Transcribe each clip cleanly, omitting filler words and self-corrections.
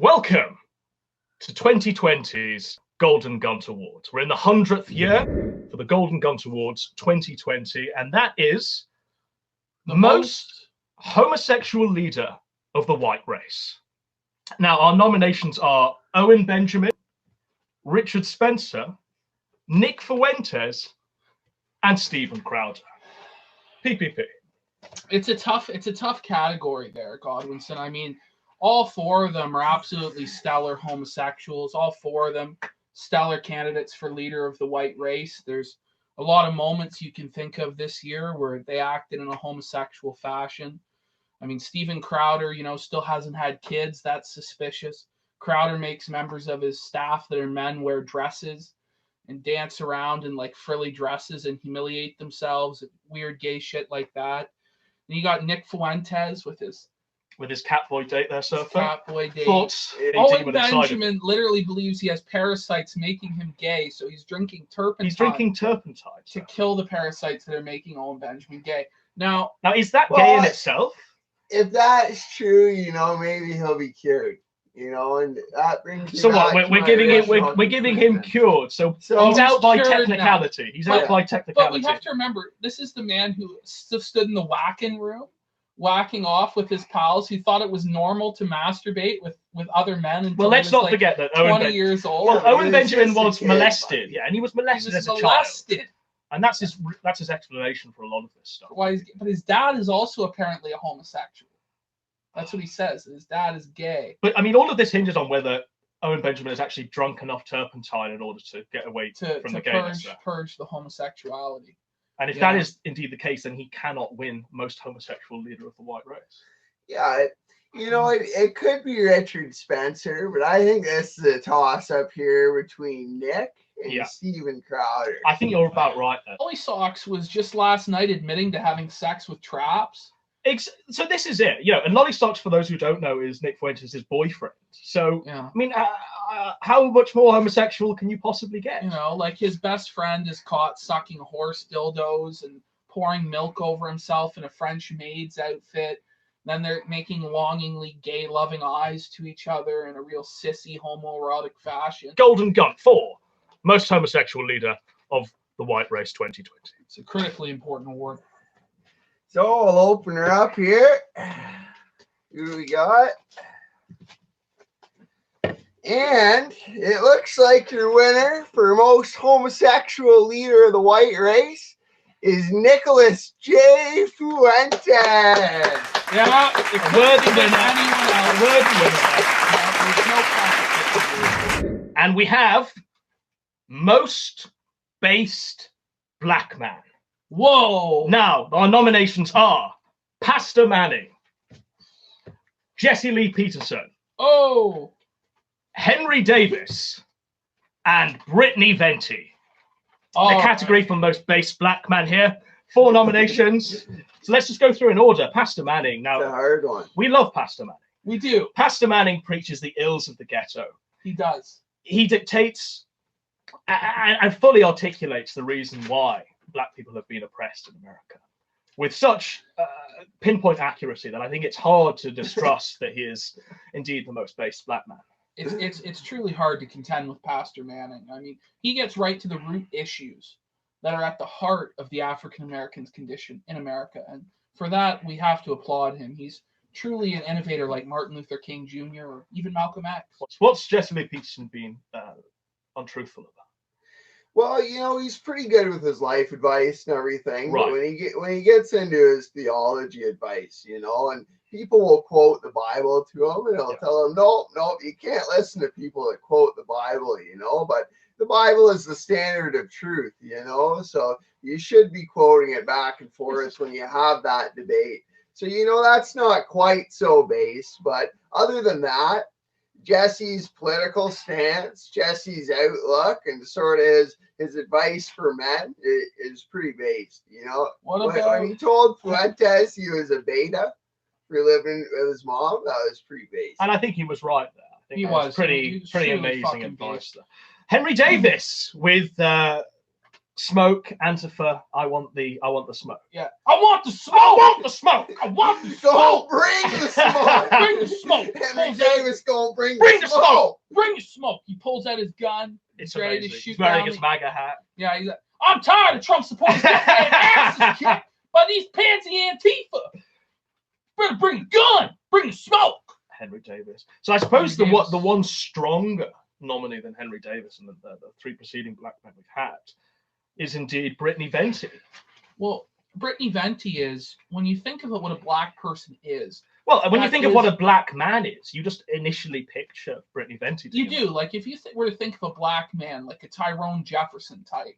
Welcome to 2020's Golden Gunt Awards. We're in the 100th year for the Golden Gunt Awards 2020, and that is the most homosexual leader of the white race. Now, our nominations are Owen Benjamin, Richard Spencer, Nick Fuentes, and Stephen Crowder. PPP. It's a tough category there, Godwinson. I mean, all four of them are absolutely stellar homosexuals. All four of them stellar candidates for leader of the white race. There's a lot of moments you can think of this year where they acted in a homosexual fashion. I mean, Stephen Crowder, still hasn't had kids. That's suspicious. Crowder makes members of his staff that are men wear dresses and dance around in like frilly dresses and humiliate themselves. Weird gay shit like that. And you got Nick Fuentes with his Catboy date there, Surfer. Catboy date. Thoughts? Owen Benjamin literally believes he has parasites making him gay, so he's drinking turpentine. He's drinking turpentine to kill the parasites that are making Owen Benjamin gay. Now is that gay in itself? If that's true, maybe he'll be cured. And that brings. So what? We're giving him cured. So he's out by technicality. Now. He's out by technicality. But we have to remember, this is the man who stood in the whacking room, whacking off with his pals. He thought it was normal to masturbate with other men. Well, let's not forget that 20 years old. Well, Owen Benjamin was molested. Yeah, and he was molested as a child. And that's his explanation for a lot of this stuff. But his dad is also apparently a homosexual. That's what he says. His dad is gay. But I mean, all of this hinges on whether Owen Benjamin has actually drunk enough turpentine in order to get away from the gayness. Purge the homosexuality. And if that is indeed the case, then he cannot win most homosexual leader of the white race. Yeah, it could be Richard Spencer, but I think this is a toss-up here between Nick and Stephen Crowder. I think you're about right there. Ollie Socks was just last night admitting to having sex with traps. So this is it, and Lolly Stocks, for those who don't know, is Nick Fuentes' boyfriend. So, I mean, how much more homosexual can you possibly get? Like his best friend is caught sucking horse dildos and pouring milk over himself in a French maid's outfit. Then they're making longingly gay, loving eyes to each other in a real sissy, homoerotic fashion. Golden Gunt for most homosexual leader of the white race 2020. It's a critically important award. So I'll open her up here. Who do we got? And it looks like your winner for most homosexual leader of the white race is Nicholas J. Fuentes. Yeah, a worthy winner. And we have most based black man. Whoa! Now, our nominations are Pastor Manning, Jesse Lee Peterson, Henry Davis, and Brittany Venti. The category for most based black man here. 4 nominations. So let's just go through in order. Pastor Manning. Now, it's a hard one. We love Pastor Manning. We do. Pastor Manning preaches the ills of the ghetto. He does. He dictates and fully articulates the reason why black people have been oppressed in America with such pinpoint accuracy that I think it's hard to distrust that he is indeed the most based black man. It's truly hard to contend with Pastor Manning. I mean, he gets right to the root issues that are at the heart of the African Americans' condition in America, and for that we have to applaud him. He's truly an innovator like Martin Luther King Jr. or even Malcolm X. What's Jesse Lee Peterson been untruthful about? Well, he's pretty good with his life advice and everything. Right. But when he gets into his theology advice, and people will quote the Bible to him, and he'll tell them, no, you can't listen to people that quote the Bible, but the Bible is the standard of truth, so you should be quoting it back and forth when you have that debate. So, that's not quite so base, but other than that, Jesse's political stance, Jesse's outlook, and sort of his advice for men is pretty based. When he told Fuentes he was a beta for living with his mom, that was pretty basic. And I think he was right there. I think he was pretty amazing advice there. Henry Mm-hmm. Davis with Smoke, Antifa, I want the smoke. Yeah. I want the smoke! I want the smoke! I want the smoke! Don't bring the smoke. Bring the smoke. Henry Davis gonna bring Bring the the smoke. Bring the smoke. He pulls out his gun. It's He's ready amazing. to shoot He's wearing down his the- MAGA hat. Yeah, he's like, I'm tired of Trump supporters getting their asses kicked by these pansy Antifa. Better bring the gun. Bring the smoke. Henry Davis. So I suppose Henry Davis. the one stronger nominee than Henry Davis and the three preceding black men we've had is indeed Brittany Venti. Well, Brittany Venti is, when you think of what a black person is. Well, when you That think of is- what a black man is, you just initially picture Brittany Venti. You do. Like, if you were to think of a black man, like a Tyrone Jefferson type,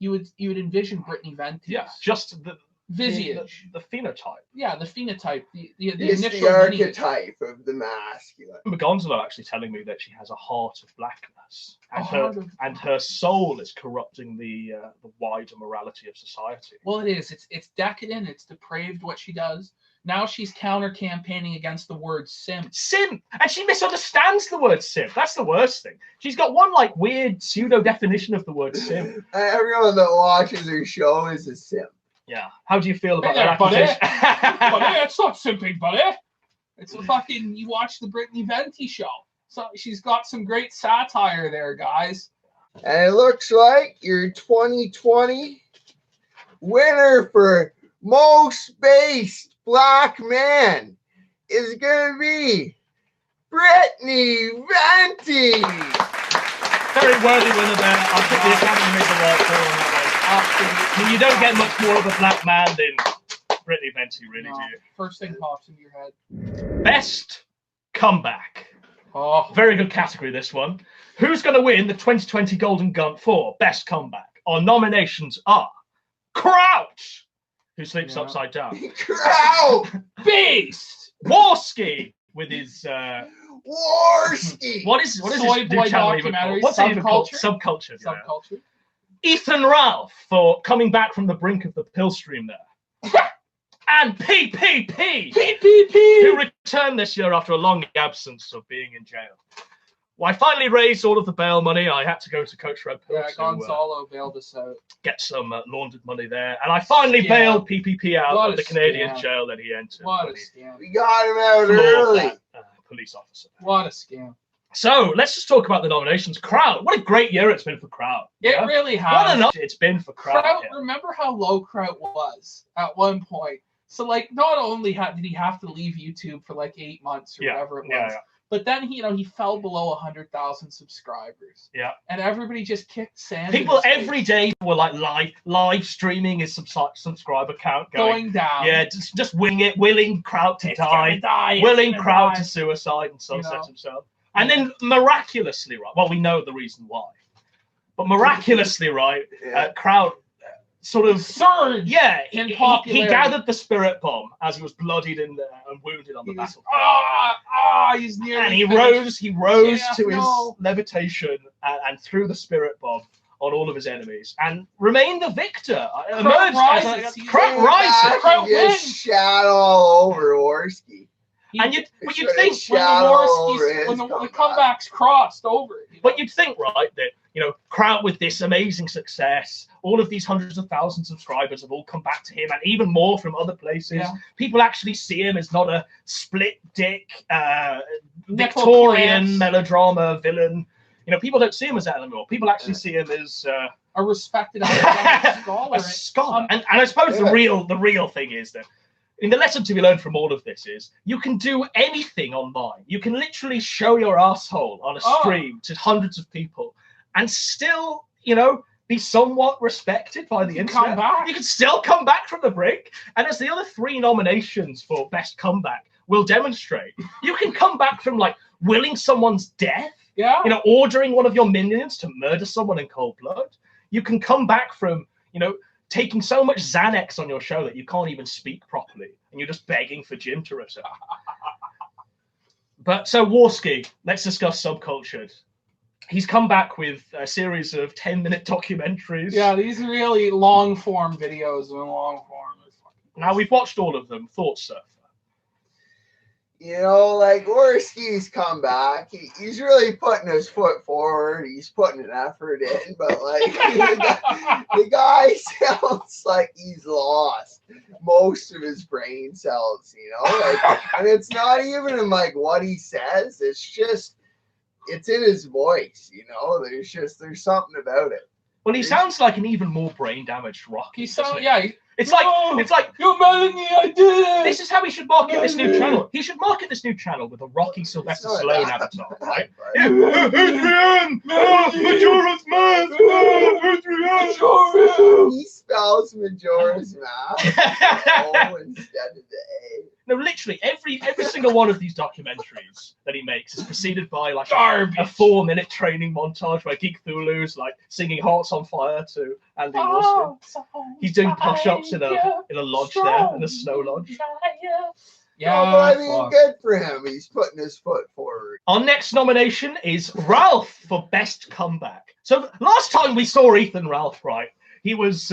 you would envision Brittany Venti's Yeah, just the visage. the phenotype. Yeah, the phenotype, the It's initial the lineage. archetype of the masculine. Gonzalo actually telling me that she has a heart of blackness, and A her heart of- and her soul is corrupting the wider morality of society. Well, it is. It's decadent. It's depraved what she does. Now she's counter-campaigning against the word simp. Simp, and she misunderstands the word simp. That's the worst thing. She's got one like weird pseudo definition of the word simp. Everyone that watches her show is a simp. Yeah. How do you feel about Hey there, that buddy. accusation? Buddy, it's not simping, buddy. It's a fucking, you watch the Brittany Venti show. So she's got some great satire there, guys. And it looks like your 2020 winner for most based black man is going to be Brittany Venti. Very worthy winner there. I think the Academy made the right call on that Absolutely. one. I mean, you don't get much more of a black man than Brittany Venti, really, No, do you? first thing pops into your head. Best comeback. Oh, Very good category, this one. Who's going to win the 2020 Golden Gunt for Best Comeback? Our nominations are Crouch, who sleeps Yeah. upside down. Crowd. beast. Warski with his Warski. what is Soy his boy new channel even documentary, called? What's it even called? Subculture? Subculture. Yeah. Subculture. Ethan Ralph for coming back from the brink of the pill stream there. And PPP, who PPP. returned this year after a long absence of being in jail. Well, I finally raised all of the bail money. I had to go to Coach Red Pill Yeah, to Gonzalo bailed us out. get some laundered money there. And I finally Scam. bailed PPP out What of a the Canadian scam. jail that he entered. What a when he scam. We got him out floored early. that, police officer. What a scam. So let's just talk about the nominations. Crowd. What a great year it's been for Crowd. It yeah? really What has. an up it's been for Crowd. Kraut, yeah. remember how low Kraut was at one point? So, like, not only did he have to leave YouTube for like 8 months or whatever it was, but then he fell below 100,000 subscribers. Yeah. And everybody just kicked sand. People in his every face. day were like live streaming his subscriber count going down. Yeah, just willing Crowd to It's gonna die, die. willing it's Crowd gonna to die. suicide and sunset You know? himself. And then miraculously, right? Well, we know the reason why, but miraculously, right? Yeah. Crowd sort of Surge. yeah. in He popularity. gathered the spirit bomb as he was bloodied and wounded on the He was, battlefield. he's nearly And he finished. rose Yeah, to his no. levitation and threw the spirit bomb on all of his enemies and remained the victor. Kraut Emerged as rises. a He's Kraut in rises. Back Kraut and just wins. shat all over Warski. And you'd It's think, really when Shadow over the, his when the comeback. comebacks crossed over. but you'd think, right, that Kraut with this amazing success, all of these hundreds of thousands of subscribers have all come back to him, and even more from other places. Yeah. People actually see him as not a split dick, Nipple Victorian clamps. melodrama villain. People don't see him as that anymore. People actually see him as A respected academic scholar. a scholar. And I suppose Yeah. the real thing is that the lesson to be learned from all of this is you can do anything online. You can literally show your asshole on a stream to hundreds of people and still, be somewhat respected by the You can internet. come back. You can still come back from the brink. And as the other 3 nominations for best comeback will demonstrate, you can come back from like willing someone's death, Yeah. ordering one of your minions to murder someone in cold blood. You can come back from, taking so much Xanax on your show that you can't even speak properly and you're just begging for Jim to return. But so Warski, let's discuss Subcultured. He's come back with a series of 10-minute documentaries. Yeah, these are really long form videos and long form. Now we've watched all of them. Thoughts, sir? You know, like Worski's come back. He's really putting his foot forward. He's putting an effort in, but like the guy sounds like he's lost most of his brain cells. You know, like, and it's not even in like what he says. It's just it's in his voice. You know, there's something about it. Well, he sounds like an even more brain damaged Rocky. He sounds yeah. It's like you're mad at me. I did it. This is how he should market this new channel. He should market this new channel with a Rocky Sylvester Stallone avatar, right? Adrian, Majora's Mask. Adrian. He spells Majora's Mask instead of the A. No, literally every single one of these documentaries that he makes is preceded by like a 4-minute training montage where Geek Thulu's like singing "Hearts on Fire" to Andy Wilson. He's doing push-ups in a lodge there, in a snow lodge. Yeah, no, but I mean, good for him. He's putting his foot forward. Our next nomination is Ralph for Best Comeback. So last time we saw Ethan Ralph, right? He was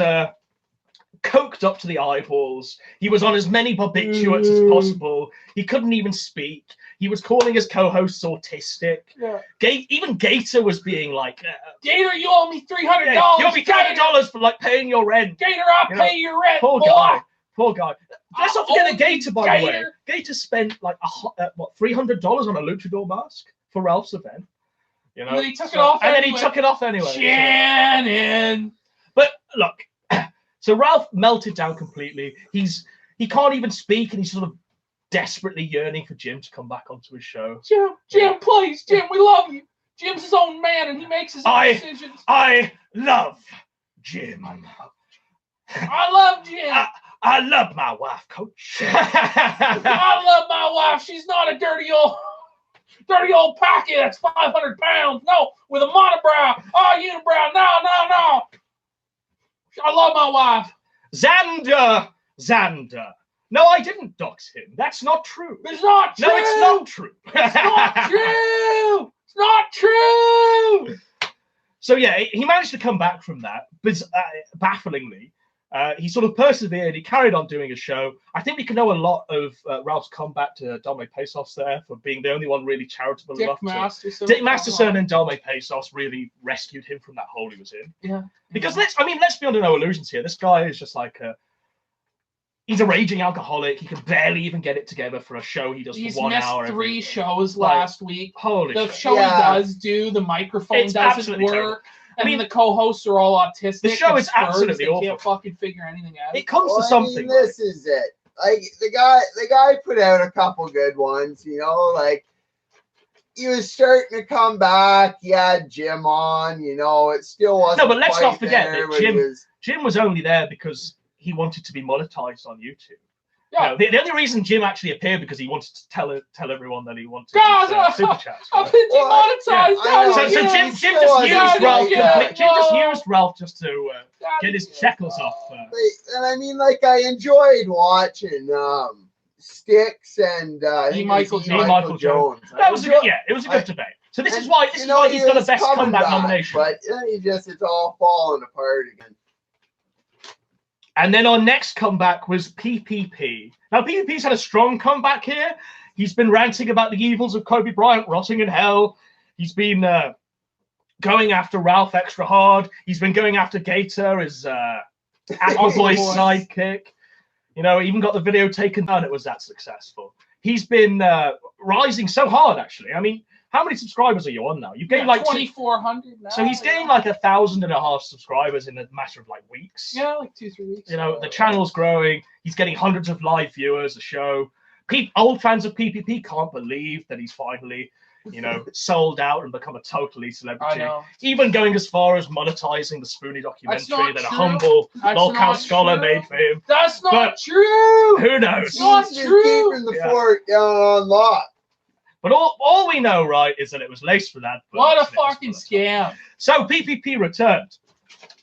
coked up to the eyeballs. He was on as many barbiturates as possible. He couldn't even speak. He was calling his co-hosts autistic. Yeah. Even Gator was being like, Gator, you owe me $300. Yeah, you owe me $300 for like paying your rent. Gator, I'll pay your rent. Poor guy. Poor guy. Let's not forget the Gator, by the way. Gator spent like $300 on a luchador mask for Ralph's event. You know, and then he took it off. And then he took it off anyway. Shannon. But look. So Ralph melted down completely. He can't even speak, and he's sort of desperately yearning for Jim to come back onto his show. Jim, please, Jim, we love you. Jim's his own man, and he makes his own decisions. I love Jim. I love Jim. I love my wife, Coach. I love my wife. She's not a dirty old packet that's 500 pounds. No, with a monobrow. Oh, unibrow. No. I love my wife. Xander. No, I didn't dox him. That's not true. It's not true. No, it's not true. It's not true. It's not true. So yeah, he managed to come back from that, but bafflingly, he sort of persevered. He carried on doing a show. I think we can know a lot of Ralph's comeback to Dome Pesos there for being the only one really charitable enough. Dick Masterson and Dome Pesos really rescued him from that hole he was in. Yeah. Because let's be under no illusions here. This guy is just like he's a raging alcoholic. He can barely even get it together for a show he does for 1 hour. He's missed 3 shows last week. Holy shit. The show he does do, the microphone doesn't work. Terrible. I mean, the co-hosts are all autistic. The show is absolutely awful. They can't fucking figure anything out. It comes to something. I mean, this is it. Like the guy put out a couple good ones. You know, like he was starting to come back. He had Jim on. You know, it still wasn't. No, but let's not forget that Jim was only there because he wanted to be monetized on YouTube. Yeah. The only reason Jim actually appeared because he wanted to tell everyone that he wanted super chats. I've been demonetized. So Jim just used Ralph just to get his shekels off. And I mean, like I enjoyed watching Styx and Michael Jones. That was it was a good debate. So this is why he's got a best comeback nomination. But it's all falling apart again. And then our next comeback was PPP. Now, PPP's had a strong comeback here. He's been ranting about the evils of Kobe Bryant rotting in hell. He's been going after Ralph extra hard. He's been going after Gator, his boy's sidekick. You know, even got the video taken down. It was that successful. He's been rising so hard, actually. I mean, how many subscribers are you on now? You've gained like 2,400 now. So he's gained like 1,500 subscribers in a matter of like weeks. Yeah, like 2-3 weeks. You know, the channel's growing. He's getting hundreds of live viewers a show. Old fans of PPP can't believe that he's finally, sold out and become a totally celebrity. I know. Even going as far as monetizing the Spoonie documentary that a humble lolcow scholar made for him. That's not true. Who knows? It's not true. Keeping the fort on lock. But all we know, right, is that it was laced for that. What a fucking scam. So PPP returned.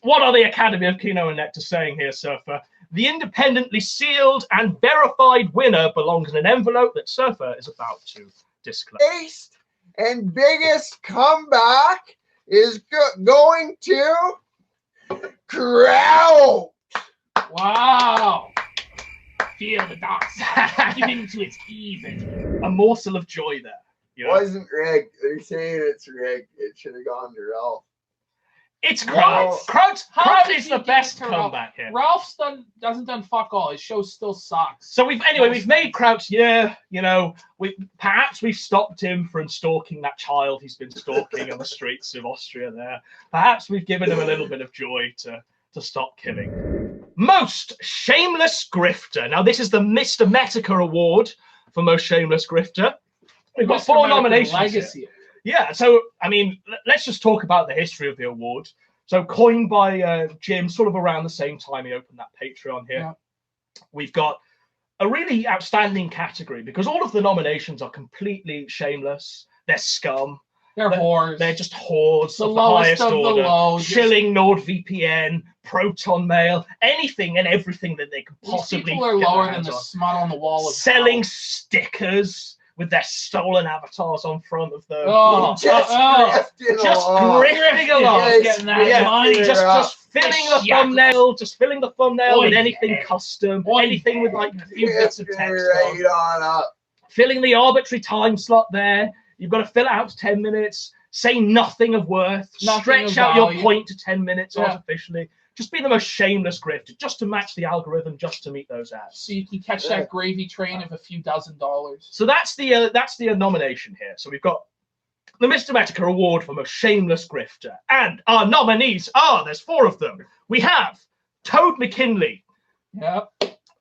What are the Academy of Kino and Nectar saying here, Surfer? The independently sealed and verified winner belongs in an envelope that Surfer is about to disclose. Biggest and biggest comeback is going to Growl. Wow. feel the dark side. Give into its evil. A morsel of joy there. You know? Wasn't rigged. They're saying it's rigged. It should have gone to Ralph. It's What? Kraut How did is you the give best it to Ralph? comeback here. Ralph's hasn't done fuck all. His show still sucks. So we've made Kraut's year. You know, perhaps we've stopped him from stalking that child he's been stalking on the streets of Austria. There, perhaps we've given him a little bit of joy to stop killing. Most shameless grifter. Now this is the Mr. Metica Award for most shameless grifter. We've got 4 nominations. Legacy. Here. Yeah, so, I mean, let's just talk about the history of the award. So, coined by Jim, sort of around the same time he opened that Patreon here. Yeah. We've got a really outstanding category because all of the nominations are completely shameless. They're scum. They're whores. They're just whores the of the highest of order. The low. Shilling, NordVPN, Proton Mail, anything and everything that they could possibly. These people are lower than the smut on the wall of selling stickers with their stolen avatars on front of them. Just grifting along. Just filling the thumbnail with anything custom, anything with like a few bits of text on. Filling the arbitrary time slot there. You've got to fill it out to 10 minutes, say nothing of worth, stretch out your point to 10 minutes artificially. Just be the most shameless grifter, just to match the algorithm, just to meet those ads. So you can catch that gravy train of a few $dozen. So that's the nomination here. So we've got the Mr. Metica Award for most shameless grifter, and our nominees are there's 4 of them. We have Toad McKinley. Yep.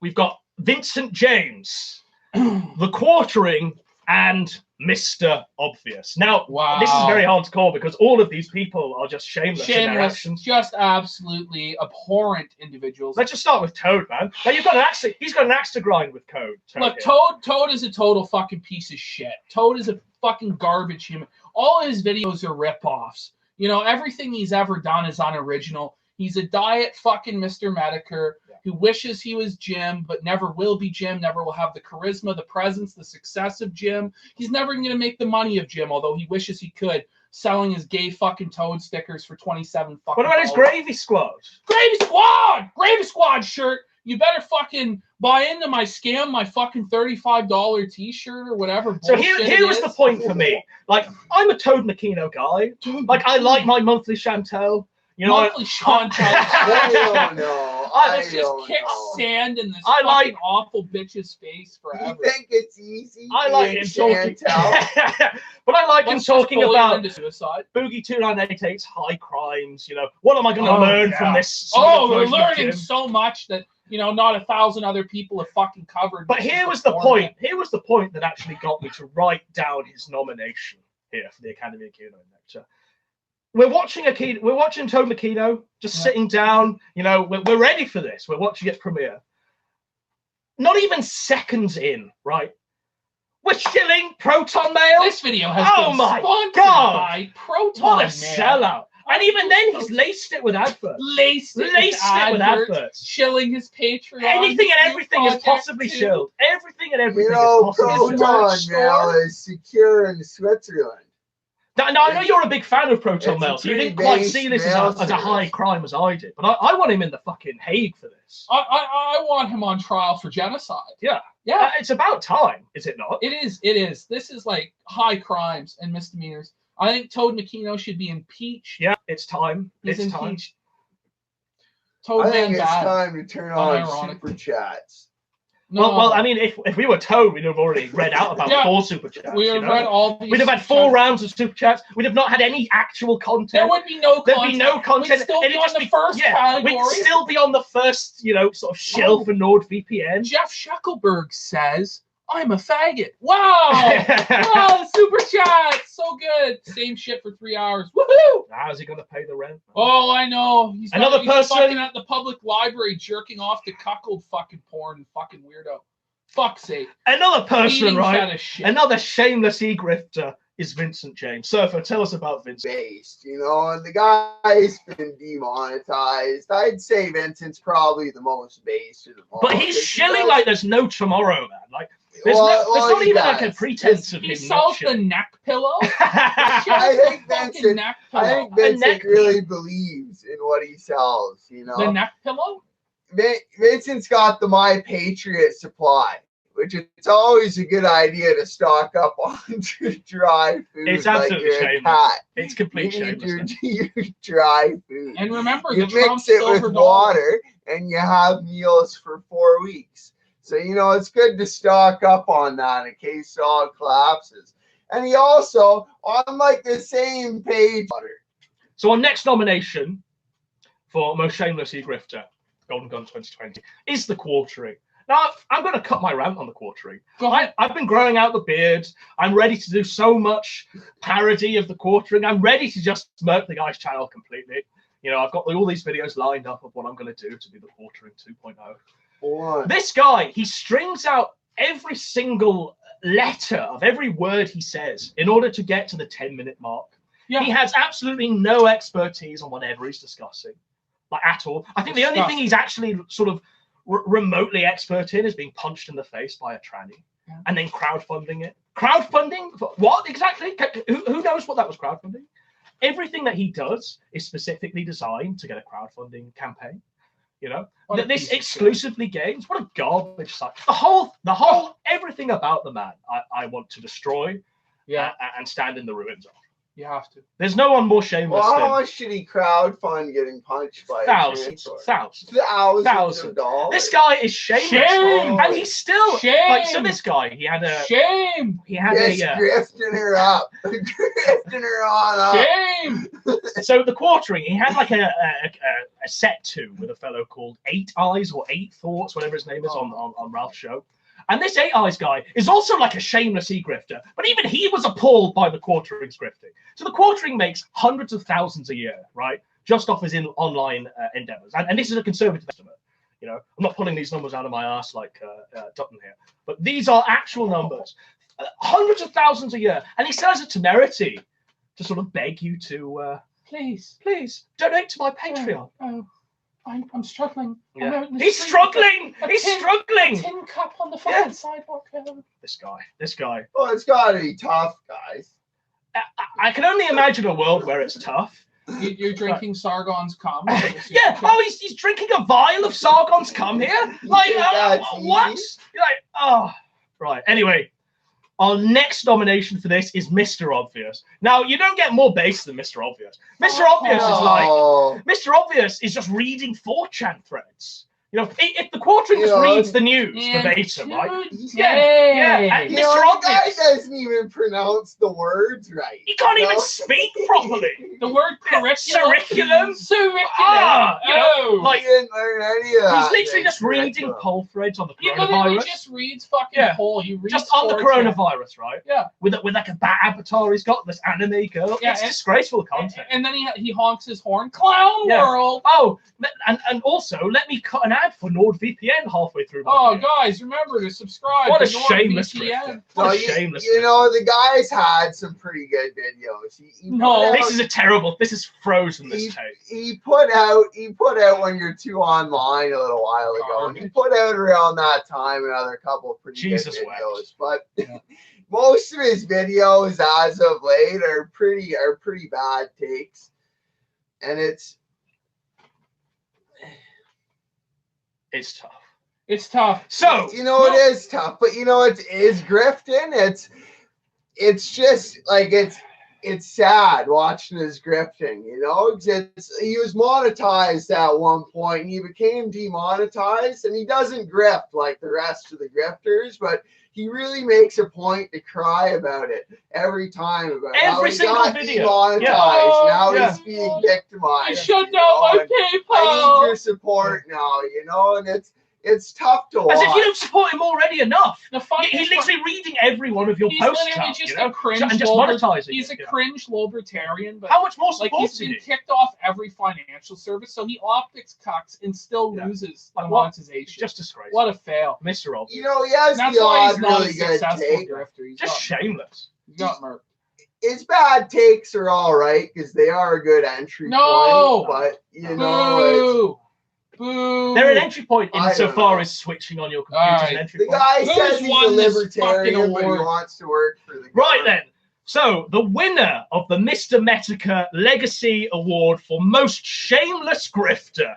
We've got Vincent James, The Quartering, and Mr. Obvious. Now, this is very hard to call because all of these people are just shameless in their actions. Just absolutely abhorrent individuals. Let's just start with Toad, man. Now, he's got an axe to grind with Toad. Look, Toad is a total fucking piece of shit. Toad is a fucking garbage human. All his videos are ripoffs. You know, everything he's ever done is unoriginal. He's a diet fucking Mr. Metica who wishes he was Jim, but never will be Jim, never will have the charisma, the presence, the success of Jim. He's never going to make the money of Jim, although he wishes he could, selling his gay fucking Toad stickers for 27 fucking What about his Gravy Squad? Gravy Squad! Gravy Squad shirt! You better fucking buy into my scam, my fucking $35 t-shirt or whatever. So here was the point for me. Like, I'm a Toad McKino guy. Like, I like my monthly Chantel. You know, monthly Chantel. I don't know. Let's just kick sand in this fucking awful bitch's face forever. You think it's easy? I like him talking. But I like him talking about suicide. Boogie 2988's high crimes. You know, what am I going to learn from this? We're learning so much that, you know, not 1,000 other people have fucking covered. But here was the point. Here was the point that actually got me to write down his nomination here for the Academy of Kino Nectar. We're watching Toad McKino just sitting down. You know, we're ready for this. We're watching it premiere. Not even seconds in, right? We're shilling Proton Mail. This video has been sponsored by Proton What a Mail. sellout! And even then, he's laced it with adverts. Laced it with adverts. Shilling his Patreon. Anything and everything is possibly shilled. Everything and everything is possibly Proton Mail is secure in Switzerland. Now, I know you're a big fan of Proton Mail, so you didn't quite see this as a high crime as I did. But I want him in the fucking Hague for this. I want him on trial for genocide. Yeah. It's about time, is it not? It is. This is like high crimes and misdemeanors. I think Toad McKino should be impeached. Yeah, it's time. He's it's impeached. Time. I think it's time to turn on super chats. No. Well, I mean, if we were Toad, we'd have already read out about 4 super chats. We would have read all these. We'd have had 4 rounds of super chats. We'd have not had any actual content. There would be no content. There'd be no content. We'd still be on the first category. We'd still be on the first, you know, sort of shill for NordVPN. Jeff Shuckelberg says, I'm a faggot. Wow! Wow, super chat! So good. Same shit for 3 hours. Woohoo! How's he going to pay the rent? Oh, I know. He's Another person fucking at the public library jerking off to cuckold fucking porn, fucking weirdo. Fuck's sake. Another person, right? Another shameless e-grifter is Vincent James. Surfer, tell us about Vincent. Based, you know, and the guy's been demonetized. I'd say Vincent's probably the most based of them all. But he's shilling like there's no tomorrow, man. Like, there's not even like a pretense of him. He sells the neck pillow. I think Vincent really believes in what he sells, you know. The neck pillow? Vincent's got the My Patriot supply, which it's always a good idea to stock up on dry food. It's like absolutely you're a shameless. cat. It's complete You need shamelessness. your dry food. And remember, You the Trump mix it silver with dollar. water, and you have meals for 4 weeks. So, it's good to stock up on that in case it all collapses. And he also, on like the same page. So our next nomination for Most Shameless E-Grifter, Golden Gunt 2020, is the quartering. Now, I'm going to cut my rant on the quartering. I've been growing out the beard. I'm ready to do so much parody of the quartering. I'm ready to just smirk the guy's channel completely. I've got all these videos lined up of what I'm going to do to be the quartering 2.0. This guy, he strings out every single letter of every word he says in order to get to the 10-minute mark. Yeah. He has absolutely no expertise on whatever he's discussing, like at all. I think the only thing he's actually sort of remotely expert in is being punched in the face by a tranny and then crowdfunding it. Crowdfunding? What exactly? Who knows what that was crowdfunding? Everything that he does is specifically designed to get a crowdfunding campaign. This exclusively games. What a garbage site. The whole, everything about the man, I want to destroy. And stand in the ruins of. You have to. There's no one more shameless. Well, how much did he crowdfund getting punched by? Thousands of dollars. This guy is shameless, and he's still like. So this guy, he had a grifting her up, grifting her on up. Shame. So the quartering, he had like a set to with a fellow called 8 Eyes or 8 Thoughts, whatever his name is on Ralph's show. And this 8 Eyes guy is also like a shameless e-grifter, but even he was appalled by the quartering's grifting. So the quartering makes hundreds of thousands a year, right? Just off his online endeavors. And this is a conservative estimate. I'm not pulling these numbers out of my ass like Dutton here, but these are actual numbers. Hundreds of thousands a year. And he says it temerity to sort of beg you to, please donate to my Patreon. I'm struggling. Yeah. He's struggling. He's struggling. Tin cup on the fucking sidewalk. This guy. Well, it's got to be tough, guys. I can only imagine a world where it's tough. You're drinking Sargon's cum. Yeah. Oh, he's drinking a vial of Sargon's cum here. Like what? You're like, oh, right. Anyway. Our next nomination for this is Mr. Obvious. Now, you don't get more base than Mr. Obvious. Mr. Obvious is like, Mr. Obvious is just reading 4chan threads. If the quartering just reads the news verbatim, right? Yeah. And Mr. The Obvious, guy doesn't even pronounce the words right. He can't even speak properly. The word curriculum. Like, didn't learn any of that. He's literally just reading poll threads on the coronavirus. He literally just reads fucking poll. He reads just on the coronavirus, right? Yeah. With like a bat avatar, he's got this anime girl. Yeah, it's disgraceful content. And then he honks his horn. Clown world. Oh, and also let me cut an ad for NordVPN halfway through. Guys, remember to subscribe. What a shameless grifter. What a shameless. The guy's had some pretty good videos. This is frozen. This tape. He put out When You're Too Online a little while ago. He put out around that time another couple of pretty good videos. But most of his videos as of late are pretty bad takes, and it's tough. It's tough. So it is tough, but it is grifting. It's just like it's sad watching his grifting. He was monetized at one point, and he became demonetized, and he doesn't grift like the rest of the grifters, but he really makes a point to cry about it every time. Every single video. Demonetized. Now he's being victimized. You should know my PayPal. I need your support now, and it's tough to watch. As if you don't support him already enough. He's literally reading every one of your posts. He's literally just a cringe. And just monetizing. He's a cringe libertarian. But how much more support he's been kicked off every financial service, so he optics cucks and still loses the monetization. Just disgrace. What a fail, Mr. Obvious. He has the odd really good take. Just shameless. You got murked. His bad takes are all right because they are a good entry point. But Boo. They're an entry point insofar as switching on your computer's an entry point. The guy says he's a libertarian, but he wants to work for the government. Right then. So, the winner of the Mr. Metica Legacy Award for Most Shameless Grifter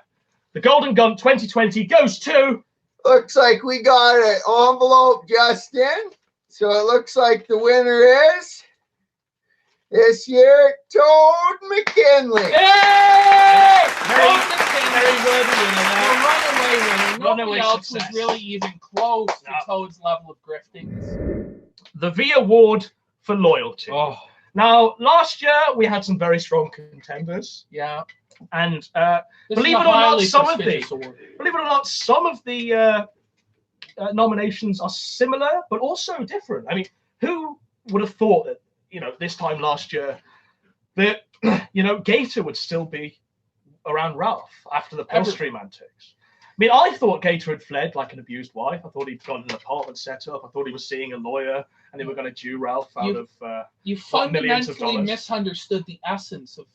The Golden Gunt 2020 goes to... Looks like we got an envelope just in. So it looks like the winner is this year, Toad McKinley. Yay! Very worthy winner there. Runaway winner. Nobody Runaway else success. was really even close to No. Toad's level of grifting. The V Award for Loyalty. Oh, Now, last year we had some very strong contenders, yeah. and This believe is it a or not, highly some of prestigious award. the nominations are similar, but also different. I mean, who would have thought that, this time last year, that, Gator would still be around Ralph after the Pillstream antics? I mean, I thought Gator had fled like an abused wife. I thought he'd got an apartment set up. I thought he was seeing a lawyer, and they were going to Jew Ralph out of You millions of fundamentally dollars. misunderstood the essence of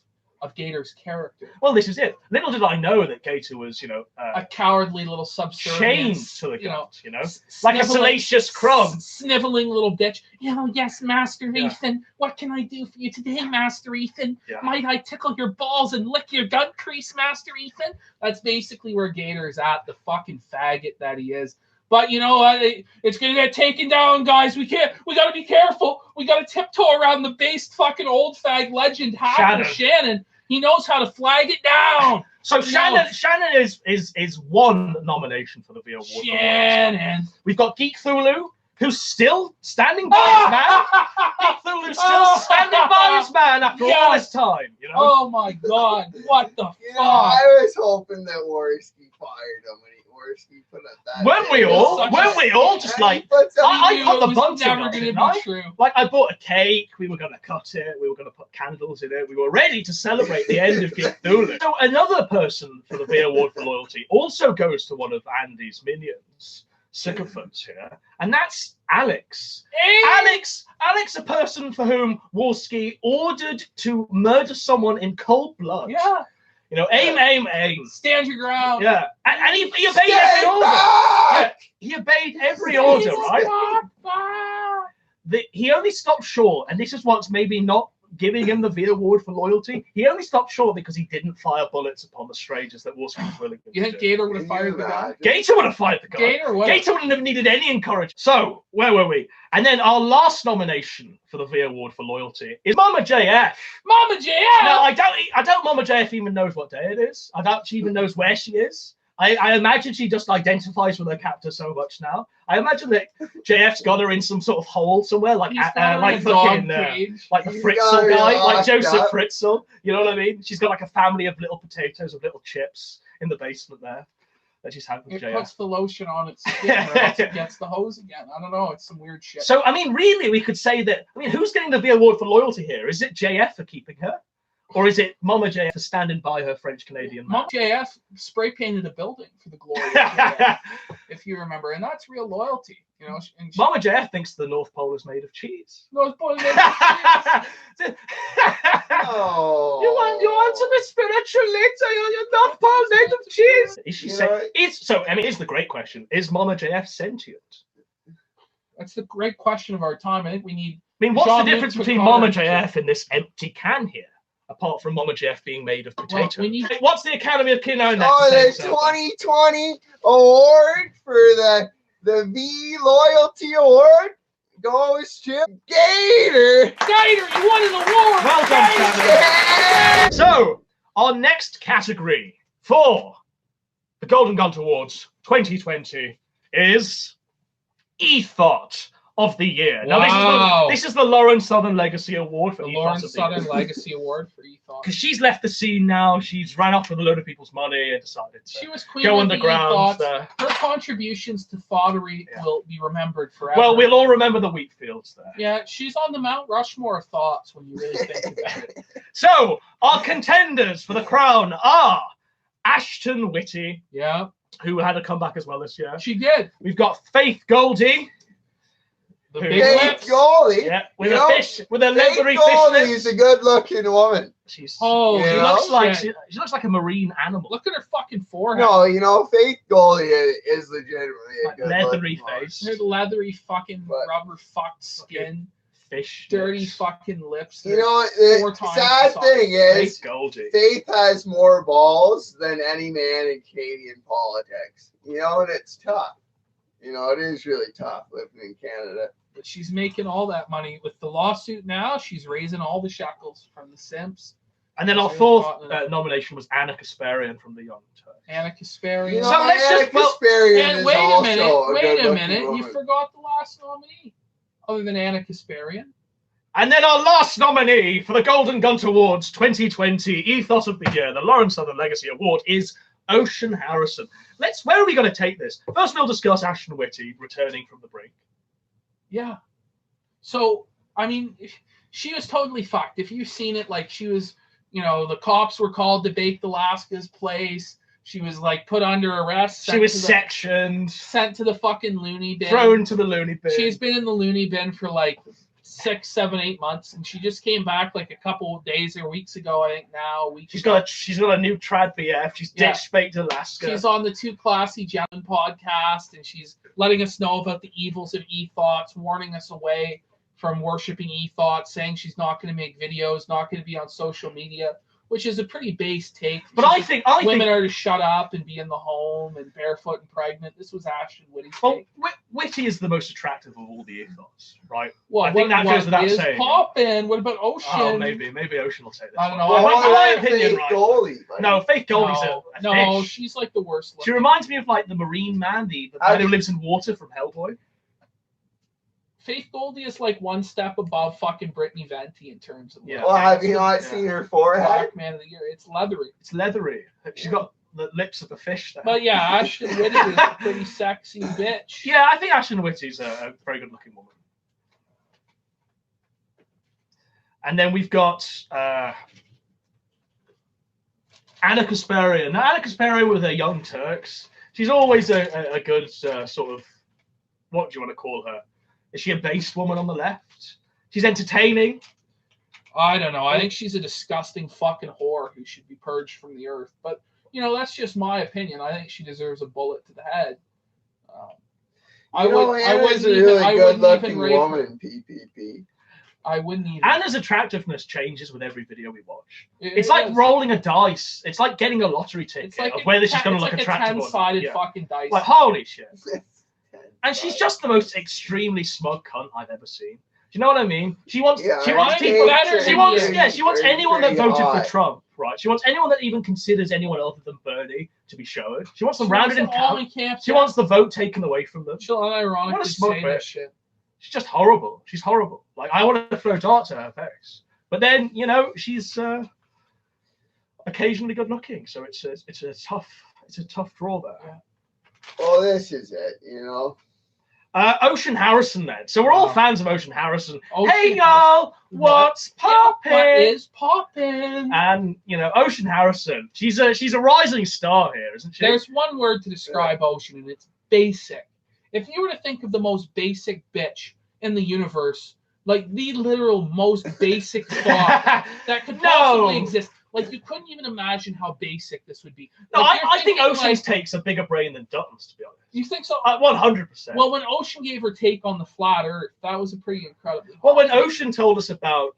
Gator's character. Well, this is it. Little did I know that Gator was, A cowardly little subservient. chained to the gunt, like a sniveling- salacious crumb. Sniveling little bitch. Yes, Master Yeah. Ethan. What can I do for you today, Master Ethan? Yeah. Might I tickle your balls and lick your gun crease, Master Ethan? That's basically where Gator's at, the fucking faggot that he is. But you know what? It's gonna get taken down, guys. We gotta be careful. We gotta tiptoe around the based fucking old fag legend hacker Shannon. He knows how to flag it down. So Shannon is one nomination for the V Award. Shannon. We've got Geek Thulu, who's still standing by his man. Geek Thulu's still standing by his man after all this time. Oh my God! What the fuck? I was hoping that Worski fired him when Worski put up that. Weren't we all just like? I put the bunting never on, gonna didn't be I? true. Like, I bought a cake, we were going to cut it, we were going to put candles in it, we were ready to celebrate the end of Geek Thulu. So another person for the V Award for Loyalty also goes to one of Andy's minions, sycophants here, and that's Alex. Hey! Alex, a person for whom Worski ordered to murder someone in cold blood. Yeah. Aim. Stand your ground. Yeah. And he obeyed every order. Yeah. He obeyed every order, right? He only stopped short, and this is what's maybe not giving him the V Award for Loyalty. He only stopped short because he didn't fire bullets upon the strangers that Worski was willing to You think do. Gator would have fired the gun? Gator would have fired the gun. Gator wouldn't have needed any encouragement. So, where were we? And then our last nomination for the V Award for Loyalty is Mama JF. Mama JF! No, I doubt Mama JF even knows what day it is. I doubt she even knows where she is. I imagine she just identifies with her captor so much now. I imagine that JF's got her in some sort of hole somewhere, like fucking like the Fritzl guy, like Joseph Fritzl. You know what I mean? She's got like a family of little potatoes, of little chips in the basement there that she's had with It JF. puts the lotion on its skin or else it gets the hose again. I don't know. It's some weird shit. So, I mean, really, we could say that. I mean, who's getting the V Award for Loyalty here? Is it JF for keeping her? Or is it Mama JF for standing by her French-Canadian man? Mama JF spray painted a building for the glory of JF, if you remember. And that's real loyalty. Mama JF thinks the North Pole is made of cheese. North Pole is made Oh. You want to be spiritual later? You're North Pole made of cheese. Is she saying? Here's the great question: is Mama JF sentient? That's the great question of our time. I think we need. I mean, what's the difference between Mama Picard JF and this empty can here? Apart from Mama JF being made of potato. Well, what's the Academy of Kino? The 2020 award for the V Loyalty Award goes to Gator. Gator, you won an award. Well done, Shannon. So, our next category for the Golden Gunt Awards 2020 is E-Thought of the Year. Wow. Now, this is the Lauren Southern Legacy Award for the E-Thought Lauren of the Southern Year. Legacy Award for E-Thought. Because she's left the scene now. She's ran off with a load of people's money and decided She to was queen go of the underground. E-Thoughts. Her contributions to thoughterry will be remembered forever. Well, we'll all remember the wheat fields there. Yeah, she's on the Mount Rushmore of thoughts when you really think about it. So, our contenders for the crown are Ashton Whitty, Yeah, who had a comeback as well this year. she did. We've got Faith Goldie. The Who- big Faith lips. Goldie. Yeah, with You a know, fish, with a leathery Faith fish Goldie lips. is a good-looking woman. She's, Oh, she you looks know? like shit. she looks like a marine animal. Look at her fucking forehead. No, Faith Goldie is legitimately a Like good leathery looking woman. face. Her leathery fucking But- rubber fucked skin. fish. dirty lips. fucking lips. You know, Four the times sad the thing Hey, is, Goldie. Faith has more balls than any man in Canadian politics. You know, and it's tough. You know, it is really tough living in Canada. But she's making all that money with the lawsuit now. She's raising all the shekels from the simps. And then our She's fourth gotten nomination was Anna Kasparian from the Young Turks. Anna Kasparian. You know, So let's Anna just- well, Kasparian And is wait a also minute, wait a good-looking minute. You woman. forgot the last nominee, other than Anna Kasparian. And then our last nominee for the Golden Gunt Awards 2020 Ethos of the Year, the Lawrence Southern Legacy Award, is Ocean Harrison. Where are we going to take this? First, we'll discuss Ashton Whitty returning from the brink. Yeah. So, I mean, she was totally fucked. If you've seen it, like she was, you know, the cops were called to Baked Alaska's place. She was like put under arrest. She was sectioned, sent to the fucking loony bin. thrown to the loony bin. She's been in the loony bin for like 6, 7, 8 months, and she just came back like a couple of days or weeks ago. I think now. She's got a new trad BF. She's ditched Baked Alaska. She's on the Two Classy Gentlemen podcast, and she's letting us know about the evils of e-thoughts, warning us away from worshiping e-thoughts, saying she's not going to make videos, not going to be on social media, which is a pretty base take. But I think women are to shut up and be in the home and barefoot and pregnant. This was Ashton Whitty's take. Whitty is the most attractive of all the ethos, right? Well, I think that goes without saying. Poppin'? What about Ocean? Oh, maybe Ocean will say this. I don't know. Well, my opinion, Faith right? Goldie, buddy. No, Faith Goldie's a fish. She's like the worst She looking. reminds me of like the marine man, the man who lives in water from Hellboy. Faith Goldie is like one step above fucking Brittany Venti in terms of Well, have you not seen her forehead? Black Man of the Year. It's leathery. It's leathery. She's got the lips of a fish there. But yeah, Ashton Whitty is a pretty sexy bitch. Yeah, I think Ashton Whitty's a very good looking woman. And then we've got Anna Kasparian. Now, Anna Kasparian with her Young Turks. She's always a good sort of, what do you want to call her? Is she a based woman on the left? She's entertaining. I don't know. I think she's a disgusting fucking whore who should be purged from the earth. But, you know, that's just my opinion. I think she deserves a bullet to the head. I wouldn't a really good-looking woman in PPP. I wouldn't even. Anna's attractiveness changes with every video we watch. It's like rolling a dice. It's like getting a lottery ticket of whether she's going to look attractive or not. It's like a 10-sided fucking dice. Like, holy shit. And she's just the most extremely smug cunt I've ever seen. Do you know what I mean? She wants anyone that voted for Trump, right? She wants anyone that even considers anyone other than Bernie to be showered. She wants them rounded in camp. She wants the vote taken away from them. She'll unironically say that shit. She's just horrible. She's horrible. Like, I want to throw darts at her face. But then, you know, she's occasionally good looking, so it's a tough draw there. Yeah. Well, this is it, you know. Ocean Harrison then. So we're all fans of Ocean Harrison. Ocean hey y'all, what's poppin'? What is poppin'? And you know, Ocean Harrison, she's a rising star here, isn't she? There's one word to describe Ocean, and it's basic. If you were to think of the most basic bitch in the universe, like the literal most basic thought that could possibly exist, like you couldn't even imagine how basic this would be. No, like, I think Ocean's takes a bigger brain than Dutton's, to be honest. You think so? 100%. Well, when Ocean gave her take on the flat Earth, that was a pretty incredible. Well, when Ocean told us about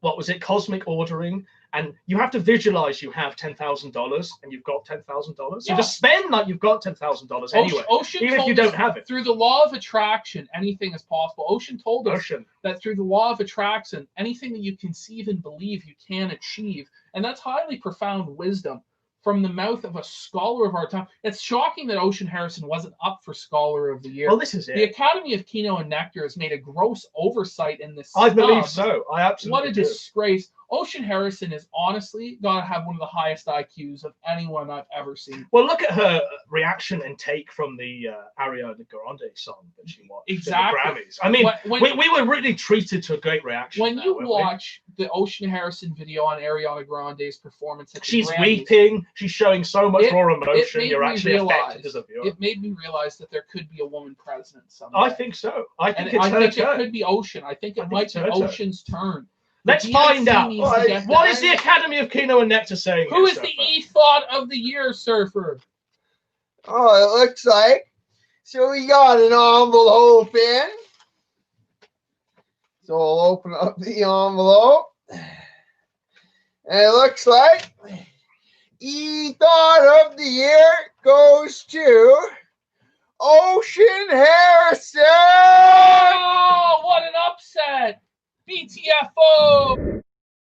what was it, cosmic ordering, and you have to visualize you have $10,000 and you've got $10,000. You just spend like you've got $10,000 anyway, Ocean even if you don't have it. Through the law of attraction, anything is possible. Ocean told us that through the law of attraction, anything that you conceive and believe you can achieve. And that's highly profound wisdom from the mouth of a scholar of our time. It's shocking that Ocean Harrison wasn't up for Scholar of the Year. Well, this is it. The Academy of Kino and Nectar has made a gross oversight in this. I believe so. I absolutely What a disgrace. Ocean Harrison is honestly got to have one of the highest IQs of anyone I've ever seen. Well, look at her reaction and take from the Ariana Grande song that she watched. Exactly. At the Grammys. I mean, we were really treated to a great reaction. When you watch the Ocean Harrison video on Ariana Grande's performance at the she's Grammys, weeping. She's showing so much raw emotion. You're actually affected as a viewer. It made me realize that there could be a woman president someday. I think so. I think it could be Ocean. I think it might be Ocean's turn. Let's find out. What is the Academy of Kino and Nectar saying? Who is the E-Thought of the Year, Surfer? Oh, it looks like. So we got an envelope in. So we'll open up the envelope. And it looks like E-Thought of the Year goes to Ocean Harrison. Oh, what an upset! BTFO!